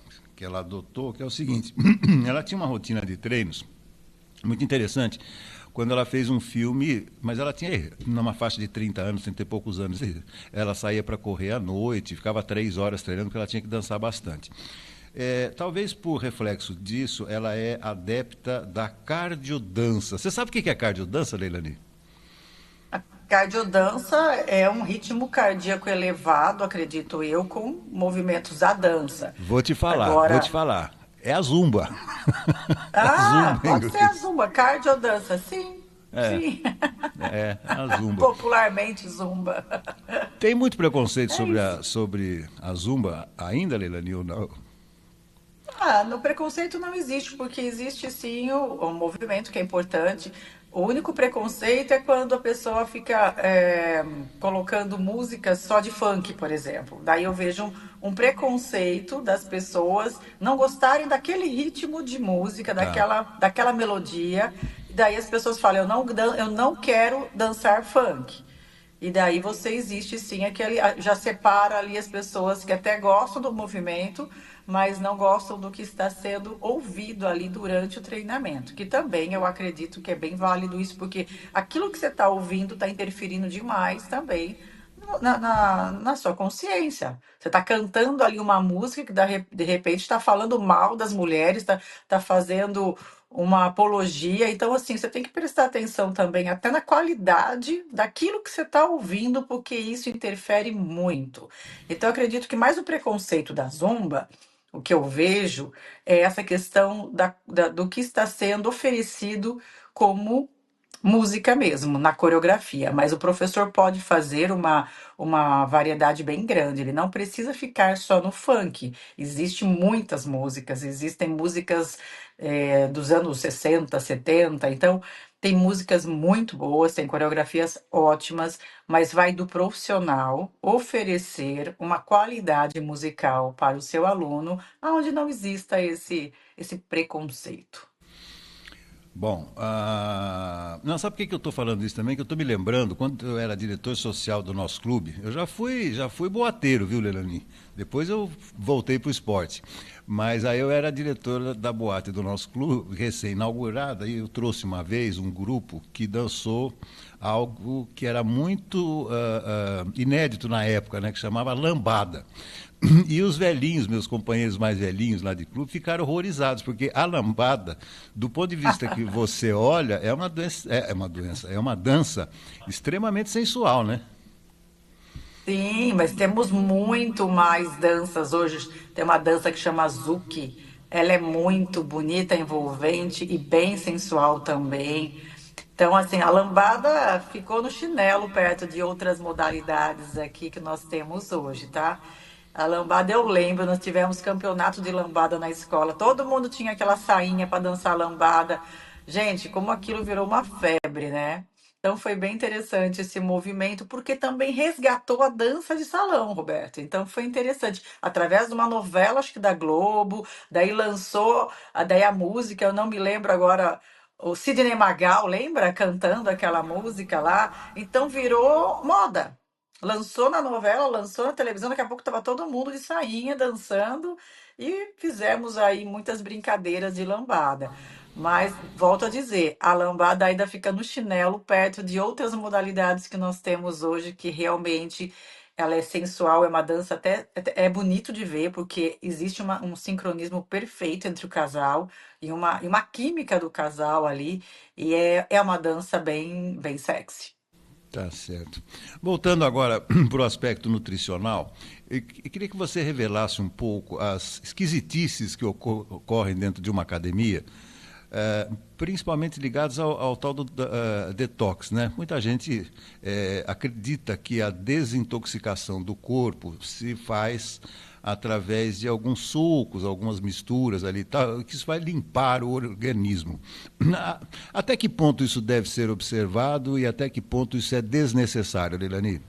adotou, que é o seguinte. Ela tinha uma rotina de treinos muito interessante quando ela fez um filme, mas ela tinha numa faixa de 30 anos, 30 e poucos anos, ela saía para correr à noite, ficava 3 horas treinando, porque ela tinha que dançar bastante. Talvez por reflexo disso, ela é adepta da cardiodança. Você sabe o que é cardiodança, Leilani? Cardiodança é um ritmo cardíaco elevado, acredito eu, com movimentos da dança. Vou te falar, vou te Agora, falar. É a zumba. É a zumba em pode ser a inglês. zumba, cardiodança, sim, É, sim. é a zumba. Popularmente zumba. Tem muito preconceito É isso. sobre a zumba ainda, Leilani, ou não? No preconceito não existe, porque existe sim o movimento que é importante. O único preconceito é quando a pessoa fica colocando músicas só de funk, por exemplo. Daí eu vejo um preconceito das pessoas não gostarem daquele ritmo de música, Tá. daquela melodia. E daí as pessoas falam, eu não quero dançar funk. E daí você existe sim aquele já separa ali as pessoas que até gostam do movimento, mas não gostam do que está sendo ouvido ali durante o treinamento, que também eu acredito que é bem válido isso, porque aquilo que você está ouvindo está interferindo demais também na sua consciência. Você está cantando ali uma música que de repente está falando mal das mulheres, está fazendo uma apologia. Então, assim, você tem que prestar atenção também até na qualidade daquilo que você está ouvindo, porque isso interfere muito. Então, eu acredito que mais o preconceito da Zumba, o que eu vejo, é essa questão do que está sendo oferecido como música mesmo, na coreografia, mas o professor pode fazer uma variedade bem grande. Ele não precisa ficar só no funk. Existem muitas músicas, existem músicas dos anos 60, 70, então tem músicas muito boas, tem coreografias ótimas, mas vai do profissional oferecer uma qualidade musical para o seu aluno, onde não exista esse preconceito. Bom, não, sabe por que eu estou falando isso também? Que eu estou me lembrando, quando eu era diretor social do nosso clube, eu já fui boateiro, viu, Leilani? Depois eu voltei para o esporte. Mas aí eu era diretor da boate do nosso clube, recém-inaugurada, e eu trouxe uma vez um grupo que dançou algo que era muito inédito na época, né, que chamava lambada. E os velhinhos, meus companheiros mais velhinhos lá de clube, ficaram horrorizados, porque a lambada, do ponto de vista que você olha, é uma dança extremamente sensual, né? Sim, mas temos muito mais danças hoje. Tem uma dança que chama Zuki. Ela é muito bonita, envolvente e bem sensual também. Então, assim, a lambada ficou no chinelo perto de outras modalidades aqui que nós temos hoje, tá? A lambada eu lembro, nós tivemos campeonato de lambada na escola. Todo mundo tinha aquela sainha para dançar lambada. Gente, como aquilo virou uma febre, né? Então foi bem interessante esse movimento, porque também resgatou a dança de salão, Roberto. Então foi interessante. Através de uma novela, acho que da Globo, daí lançou, daí a música, eu não me lembro agora, o Sidney Magal, lembra? Cantando aquela música lá. Então virou moda. Lançou na novela, lançou na televisão, daqui a pouco estava todo mundo de sainha dançando e fizemos aí muitas brincadeiras de lambada. Mas, volto a dizer, a lambada ainda fica no chinelo perto de outras modalidades que nós temos hoje, que realmente ela é sensual, é uma dança até é bonito de ver, porque existe um sincronismo perfeito entre o casal e uma química do casal ali, e é uma dança bem sexy. Tá certo. Voltando agora para o aspecto nutricional, eu queria que você revelasse um pouco as esquisitices que ocorrem dentro de uma academia, principalmente ligadas ao tal do detox, né? Muita gente acredita que a desintoxicação do corpo se faz através de alguns sucos, algumas misturas ali, tal, que isso vai limpar o organismo. Até que ponto isso deve ser observado e até que ponto isso é desnecessário, Leilani?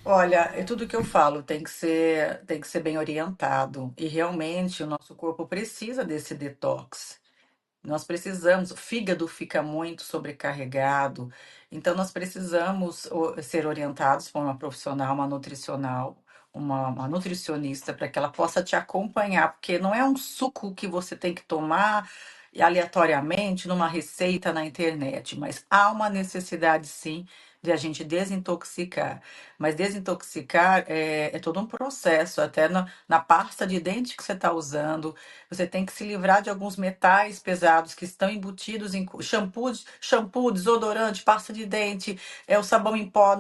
Olha, é tudo que eu falo tem que ser bem orientado. E realmente o nosso corpo precisa desse detox. Nós precisamos, o fígado fica muito sobrecarregado, então nós precisamos ser orientados por uma profissional, uma nutricional, uma nutricionista, para que ela possa te acompanhar, porque não é um suco que você tem que tomar aleatoriamente numa receita na internet, mas há uma necessidade sim de a gente desintoxicar. Mas desintoxicar é todo um processo, até na pasta de dente que você está usando, você tem que se livrar de alguns metais pesados que estão embutidos em shampoo, desodorante, pasta de dente, é o sabão em pó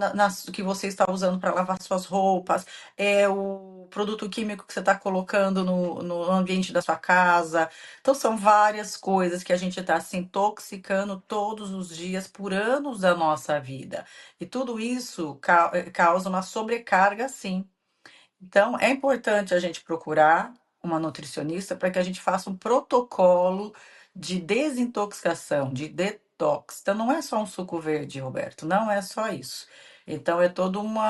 que você está usando para lavar suas roupas, é o produto químico que você está colocando no ambiente da sua casa. Então, são várias coisas que a gente está se intoxicando todos os dias por anos da nossa vida. E tudo isso causa uma sobrecarga, sim. Então, é importante a gente procurar uma nutricionista para que a gente faça um protocolo de desintoxicação, de detox. Então, não é só um suco verde, Roberto, não é só isso. Então, é todo um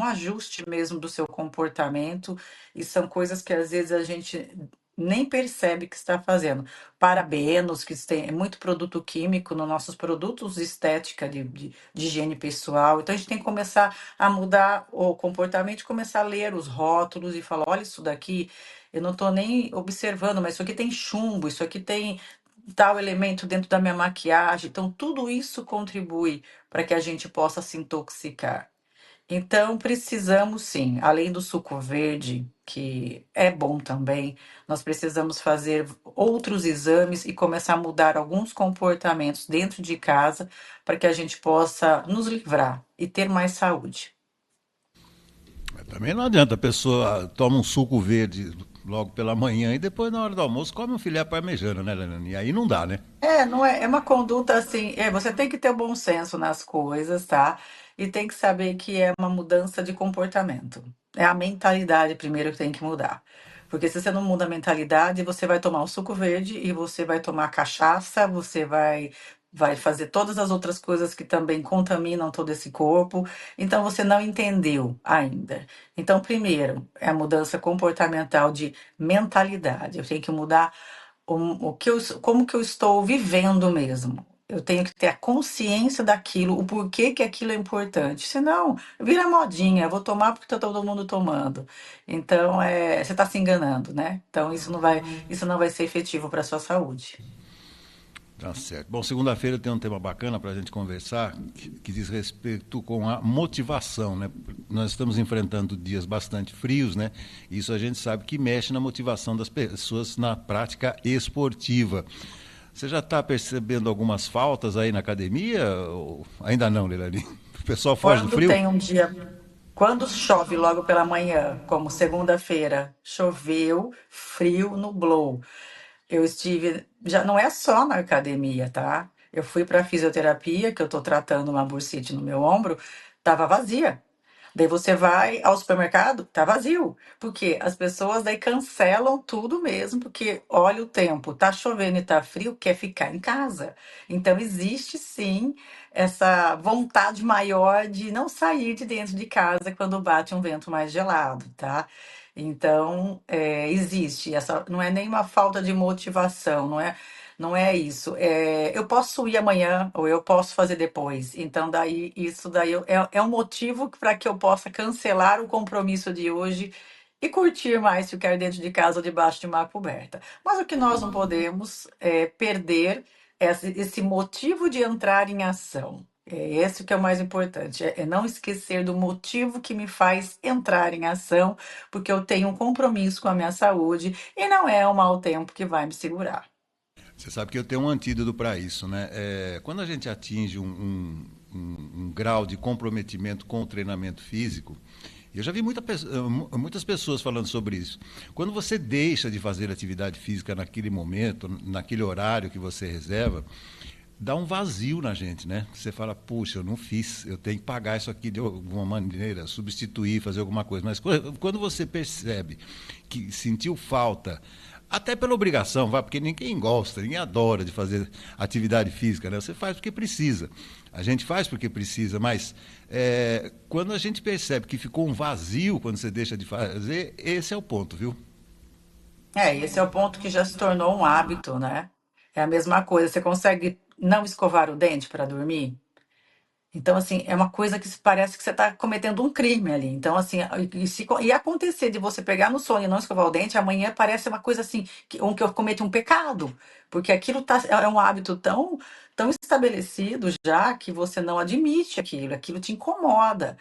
ajuste mesmo do seu comportamento, e são coisas que às vezes a gente nem percebe que está fazendo. Parabenos, que tem muito produto químico nos nossos produtos de estética, de higiene pessoal. Então, a gente tem que começar a mudar o comportamento, começar a ler os rótulos e falar: olha, isso daqui eu não estou nem observando, mas isso aqui tem chumbo, isso aqui tem tal elemento dentro da minha maquiagem. Então, tudo isso contribui para que a gente possa se intoxicar. Então, precisamos sim, além do suco verde, que é bom também, nós precisamos fazer outros exames e começar a mudar alguns comportamentos dentro de casa para que a gente possa nos livrar e ter mais saúde. Também não adianta, a pessoa toma um suco verde logo pela manhã e depois, na hora do almoço, come um filé parmegiana, né, Leilani? E aí não dá, né? Não é, é uma conduta assim, você tem que ter o bom senso nas coisas, tá? E tem que saber que é uma mudança de comportamento. É a mentalidade primeiro que tem que mudar. Porque se você não muda a mentalidade, você vai tomar o suco verde e você vai tomar cachaça, vai fazer todas as outras coisas que também contaminam todo esse corpo. Então você não entendeu ainda. Então, primeiro, é a mudança comportamental de mentalidade. Eu tenho que mudar como que eu estou vivendo mesmo. Eu tenho que ter a consciência daquilo, o porquê que aquilo é importante. Senão, vira modinha, eu vou tomar porque tá todo mundo tomando. Então, você está se enganando, né? Então, isso não vai ser efetivo para a sua saúde. Tá certo. Bom, segunda-feira tem um tema bacana para a gente conversar, que diz respeito com a motivação, né? Nós estamos enfrentando dias bastante frios, né? Isso a gente sabe que mexe na motivação das pessoas na prática esportiva. Você já está percebendo algumas faltas aí na academia? Ou ainda não, Leilani? O pessoal foge do Quando frio? tem um dia, quando chove logo pela manhã, como segunda-feira, choveu, frio, nublou. Eu estive, já não é só na academia, tá? Eu fui para fisioterapia, que eu tô tratando uma bursite no meu ombro, tava vazia. Daí você vai ao supermercado, tá vazio. Porque as pessoas daí cancelam tudo mesmo, porque olha o tempo, tá chovendo e tá frio, quer ficar em casa. Então existe sim essa vontade maior de não sair de dentro de casa quando bate um vento mais gelado, tá? Então, existe essa, não é nem uma falta de motivação, não é isso. Eu posso ir amanhã ou eu posso fazer depois. Então, daí isso daí é um motivo para que eu possa cancelar o compromisso de hoje e curtir mais ficar dentro de casa ou debaixo de uma coberta. Mas o que nós não podemos é perder esse motivo de entrar em ação. É esse que é o mais importante, é não esquecer do motivo que me faz entrar em ação, porque eu tenho um compromisso com a minha saúde e não é o mau tempo que vai me segurar. Você sabe que eu tenho um antídoto para isso, né? Quando a gente atinge um grau de comprometimento com o treinamento físico, eu já vi muitas pessoas falando sobre isso. Quando você deixa de fazer atividade física naquele momento, naquele horário que você reserva, dá um vazio na gente, né? Você fala, puxa, eu não fiz, eu tenho que pagar isso aqui de alguma maneira, substituir, fazer alguma coisa. Mas quando você percebe que sentiu falta, até pela obrigação, vai, porque ninguém gosta, ninguém adora de fazer atividade física, né? Você faz porque precisa. A gente faz porque precisa, mas quando a gente percebe que ficou um vazio quando você deixa de fazer, esse é o ponto, viu? Esse é o ponto que já se tornou um hábito, né? É a mesma coisa. Você consegue não escovar o dente para dormir? Então, assim, é uma coisa que parece que você está cometendo um crime ali. Então, assim, e acontecer de você pegar no sono e não escovar o dente, amanhã parece uma coisa assim, que eu cometi um pecado. Porque aquilo é um hábito tão estabelecido já que você não admite aquilo te incomoda.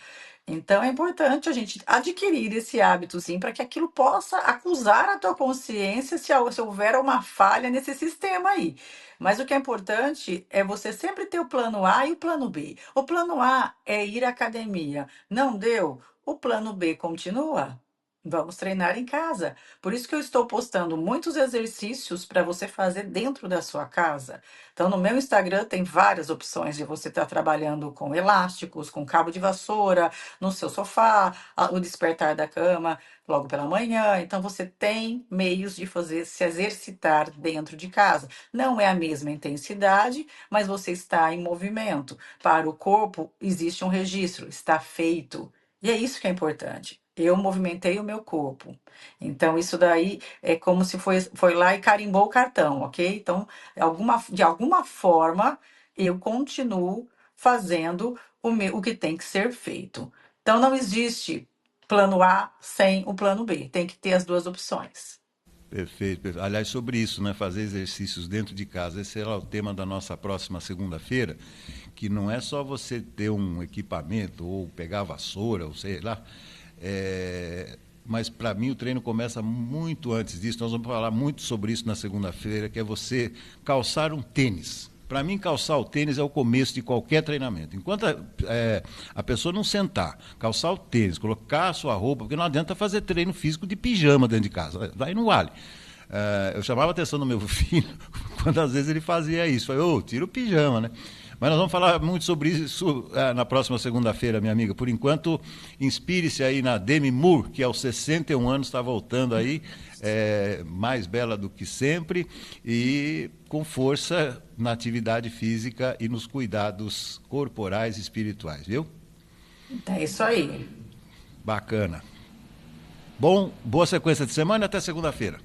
Então é importante a gente adquirir esse hábito, sim, para que aquilo possa acusar a tua consciência se houver uma falha nesse sistema aí. Mas o que é importante é você sempre ter o plano A e o plano B. O plano A é ir à academia. Não deu? O plano B continua. Vamos treinar em casa. Por isso que eu estou postando muitos exercícios para você fazer dentro da sua casa. Então, no meu Instagram tem várias opções de você estar trabalhando com elásticos, com cabo de vassoura, no seu sofá, o despertar da cama logo pela manhã. Então, você tem meios de fazer se exercitar dentro de casa. Não é a mesma intensidade, mas você está em movimento. Para o corpo, existe um registro, está feito. E é isso que é importante. Eu movimentei o meu corpo. Então, isso daí é como se foi lá e carimbou o cartão, ok? Então, de alguma forma, eu continuo fazendo o que tem que ser feito. Então, não existe plano A sem o plano B. Tem que ter as duas opções. Perfeito, perfeito. Aliás, sobre isso, né, fazer exercícios dentro de casa, esse será o tema da nossa próxima segunda-feira, que não é só você ter um equipamento ou pegar a vassoura, ou sei lá, mas para mim o treino começa muito antes disso. Nós vamos falar muito sobre isso na segunda-feira, que é você calçar um tênis. Para mim, calçar o tênis é o começo de qualquer treinamento. Enquanto a pessoa não sentar, calçar o tênis, colocar a sua roupa, porque não adianta fazer treino físico de pijama dentro de casa, vai não vale. Eu chamava a atenção do meu filho quando às vezes ele fazia isso. Falei, tira o pijama, né? Mas nós vamos falar muito sobre isso na próxima segunda-feira, minha amiga. Por enquanto, inspire-se aí na Demi Moore, que aos 61 anos está voltando aí, mais bela do que sempre, e com força na atividade física e nos cuidados corporais e espirituais, viu? É isso aí. Bacana. Bom, boa sequência de semana e até segunda-feira.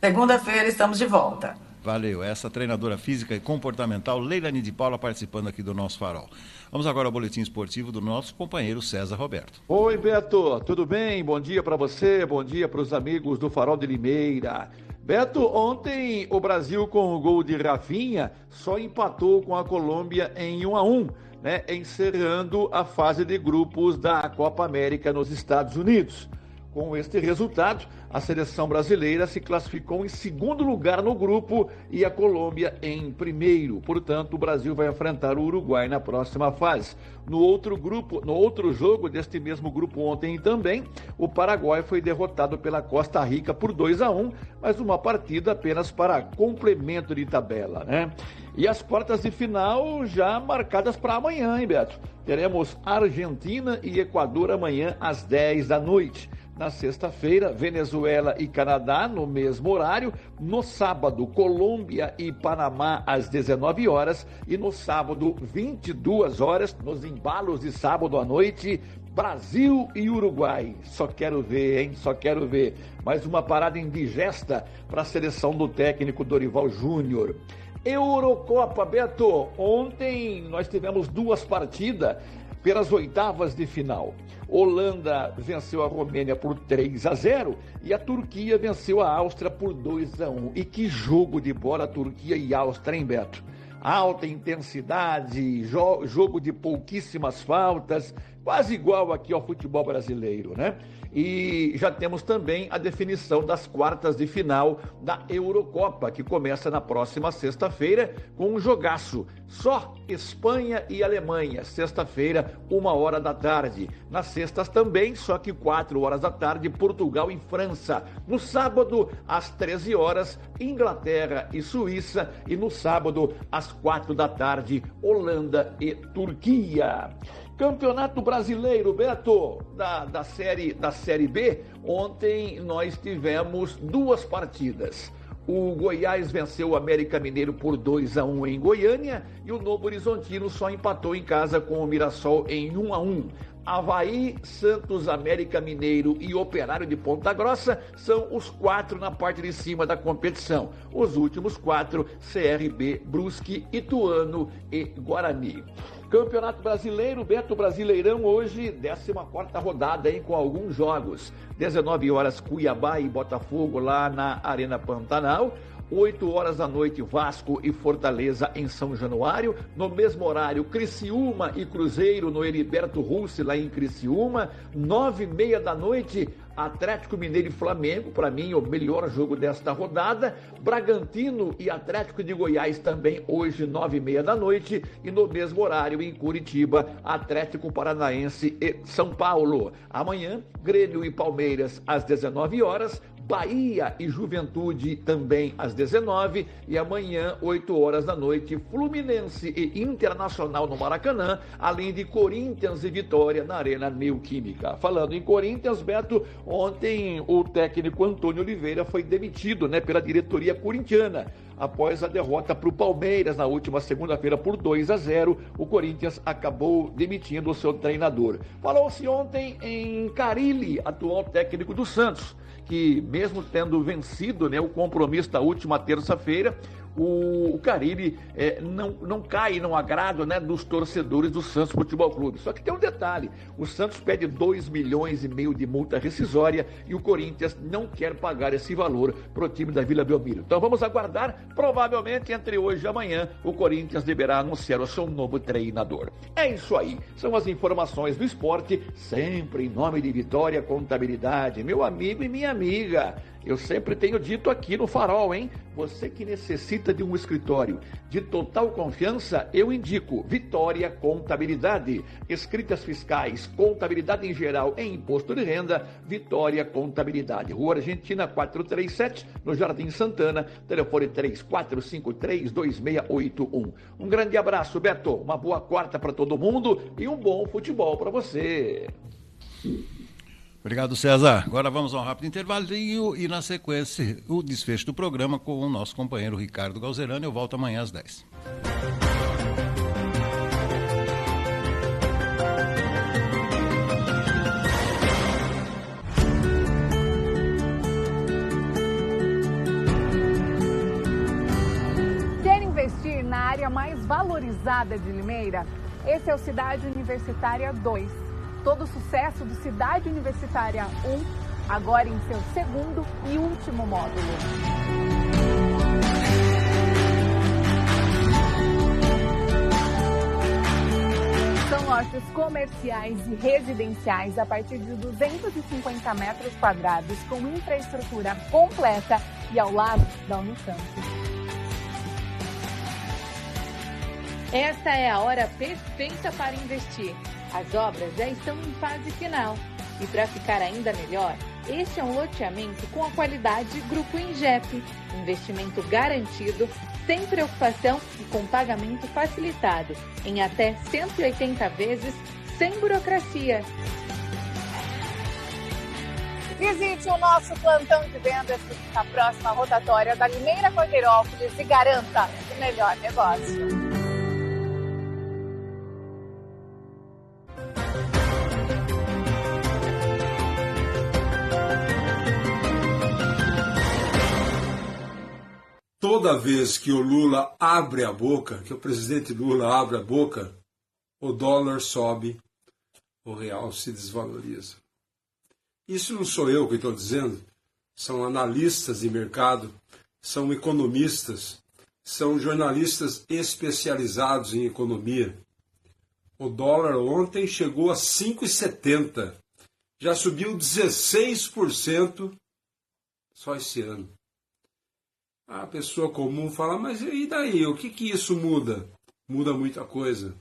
Segunda-feira estamos de volta. Valeu, essa treinadora física e comportamental, Leilani de Paula, participando aqui do nosso Farol. Vamos agora ao boletim esportivo do nosso companheiro César Roberto. Oi, Beto, tudo bem? Bom dia para você, bom dia para os amigos do Farol de Limeira. Beto, ontem o Brasil com o gol de Rafinha só empatou com a Colômbia em 1-1, né, encerrando a fase de grupos da Copa América nos Estados Unidos. Com este resultado, a seleção brasileira se classificou em segundo lugar no grupo e a Colômbia em primeiro. Portanto, o Brasil vai enfrentar o Uruguai na próxima fase. No outro jogo deste mesmo grupo ontem também, o Paraguai foi derrotado pela Costa Rica por 2-1, mas uma partida apenas para complemento de tabela, né? E as quartas de final já marcadas para amanhã, hein, Beto? Teremos Argentina e Equador amanhã às 10 da noite. Na sexta-feira, Venezuela e Canadá no mesmo horário. No sábado, Colômbia e Panamá às 19 horas. E no sábado, 22 horas, nos embalos de sábado à noite, Brasil e Uruguai. Só quero ver, hein? Só quero ver. Mais uma parada indigesta para a seleção do técnico Dorival Júnior. Eurocopa, Beto. Ontem nós tivemos duas partidas pelas oitavas de final. Holanda venceu a Romênia por 3-0 e a Turquia venceu a Áustria por 2-1. E que jogo de bola Turquia e Áustria, hein, Beto? Alta intensidade, jogo de pouquíssimas faltas, quase igual aqui ao futebol brasileiro, né? E já temos também a definição das quartas de final da Eurocopa, que começa na próxima sexta-feira com um jogaço. Só Espanha e Alemanha, sexta-feira, 1h da tarde. Nas sextas também, só que 4h da tarde, Portugal e França. No sábado, às 13 horas, Inglaterra e Suíça. E no sábado, às 4 da tarde, Holanda e Turquia. Campeonato Brasileiro, Beto, da série B, ontem nós tivemos duas partidas. O Goiás venceu o América Mineiro por 2-1 em Goiânia e o Novo Horizontino só empatou em casa com o Mirassol em 1-1. Avaí, Santos, América Mineiro e Operário de Ponta Grossa são os 4 na parte de cima da competição. Os últimos 4, CRB, Brusque, Ituano e Guarani. Campeonato Brasileiro, Beto, Brasileirão hoje, 14ª rodada, hein, com alguns jogos. 19 horas, Cuiabá e Botafogo lá na Arena Pantanal. 8 horas da noite, Vasco e Fortaleza em São Januário. No mesmo horário, Criciúma e Cruzeiro no Heriberto Russi, lá em Criciúma. 9h30 da noite, Atlético Mineiro e Flamengo, para mim o melhor jogo desta rodada. Bragantino e Atlético de Goiás também hoje, 9h30 da noite. E no mesmo horário, em Curitiba, Atlético Paranaense e São Paulo. Amanhã, Grêmio e Palmeiras às 19 horas. Bahia e Juventude também às 19h. E amanhã, 8 horas da noite, Fluminense e Internacional no Maracanã, além de Corinthians e Vitória na Arena Neoquímica. Falando em Corinthians, Beto, ontem o técnico Antônio Oliveira foi demitido, pela diretoria corintiana. Após a derrota para o Palmeiras na última segunda-feira por 2-0, o Corinthians acabou demitindo o seu treinador. Falou-se ontem em Carille, atual técnico do Santos, que mesmo tendo vencido o compromisso da última terça-feira, o Carille não cai no agrado dos torcedores do Santos Futebol Clube. Só que tem um detalhe, o Santos pede 2,5 milhões de multa rescisória e o Corinthians não quer pagar esse valor para o time da Vila Belmiro. Então vamos aguardar, provavelmente entre hoje e amanhã o Corinthians deverá anunciar o seu novo treinador. É isso aí, são as informações do esporte, sempre em nome de Vitória Contabilidade, meu amigo e minha amiga. Eu sempre tenho dito aqui no Farol, você que necessita de um escritório de total confiança, eu indico Vitória Contabilidade. Escritas fiscais, contabilidade em geral e imposto de renda, Vitória Contabilidade. Rua Argentina 437, no Jardim Santana, telefone 3453-2681. Um grande abraço, Beto, uma boa quarta para todo mundo e um bom futebol para você. Obrigado, César. Agora vamos a um rápido intervalinho e, na sequência, o desfecho do programa com o nosso companheiro Ricardo Galzerano. Eu volto amanhã às 10. Quer investir na área mais valorizada de Limeira? Esse é o Cidade Universitária 2. Todo o sucesso do Cidade Universitária 1, agora em seu segundo e último módulo. São lojas comerciais e residenciais a partir de 250 metros quadrados, com infraestrutura completa e ao lado da Unicamp. Esta é a hora perfeita para investir. As obras já estão em fase final. E para ficar ainda melhor, este é um loteamento com a qualidade Grupo Ingep. Investimento garantido, sem preocupação e com pagamento facilitado, em até 180 vezes, sem burocracia. Visite o nosso plantão de vendas na próxima rotatória da Limeira Cordeirópolis e garanta o melhor negócio. Toda vez que o Lula abre a boca, que o presidente Lula abre a boca, o dólar sobe, o real se desvaloriza. Isso não sou eu que estou dizendo, são analistas de mercado, são economistas, são jornalistas especializados em economia. O dólar ontem chegou a 5,70, já subiu 16% só esse ano. A pessoa comum fala, mas e daí? O que isso muda? Muda muita coisa.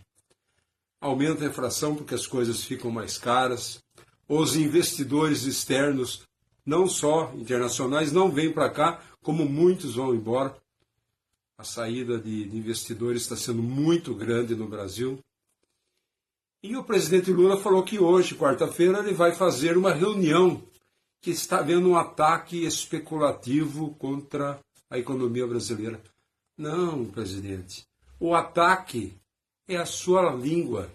Aumenta a inflação porque as coisas ficam mais caras. Os investidores externos, não só internacionais, não vêm para cá, como muitos vão embora. A saída de investidores está sendo muito grande no Brasil. E o presidente Lula falou que hoje, quarta-feira, ele vai fazer uma reunião que está havendo um ataque especulativo contra a economia brasileira. Não, presidente. O ataque é a sua língua.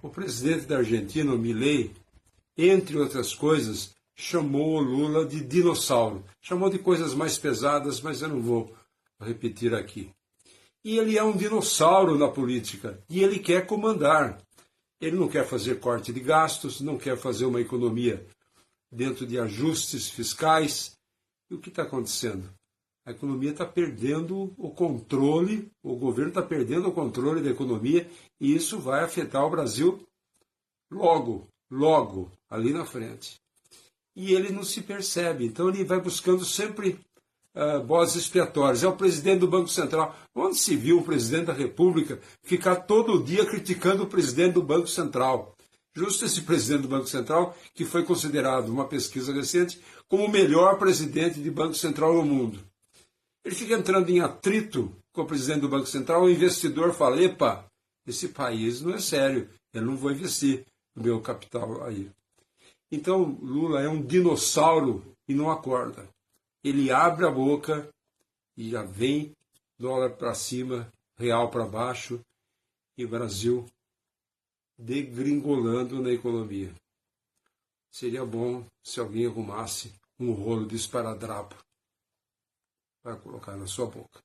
O presidente da Argentina, o Milei, entre outras coisas, chamou o Lula de dinossauro. Chamou de coisas mais pesadas, mas eu não vou repetir aqui. E ele é um dinossauro na política. E ele quer comandar. Ele não quer fazer corte de gastos, não quer fazer uma economia dentro de ajustes fiscais. E o que está acontecendo? A economia está perdendo o controle, o governo está perdendo o controle da economia e isso vai afetar o Brasil logo, ali na frente. E ele não se percebe, então ele vai buscando sempre bodes expiatórios. É o presidente do Banco Central. Onde se viu o presidente da República ficar todo dia criticando o presidente do Banco Central? Justo esse presidente do Banco Central, que foi considerado, uma pesquisa recente, como o melhor presidente de Banco Central no mundo. Ele fica entrando em atrito com o presidente do Banco Central, o investidor fala, epa, esse país não é sério, eu não vou investir o meu capital aí. Então, Lula é um dinossauro e não acorda. Ele abre a boca e já vem dólar para cima, real para baixo, e o Brasil degringolando na economia. Seria bom se alguém arrumasse um rolo de esparadrapo para colocar na sua boca.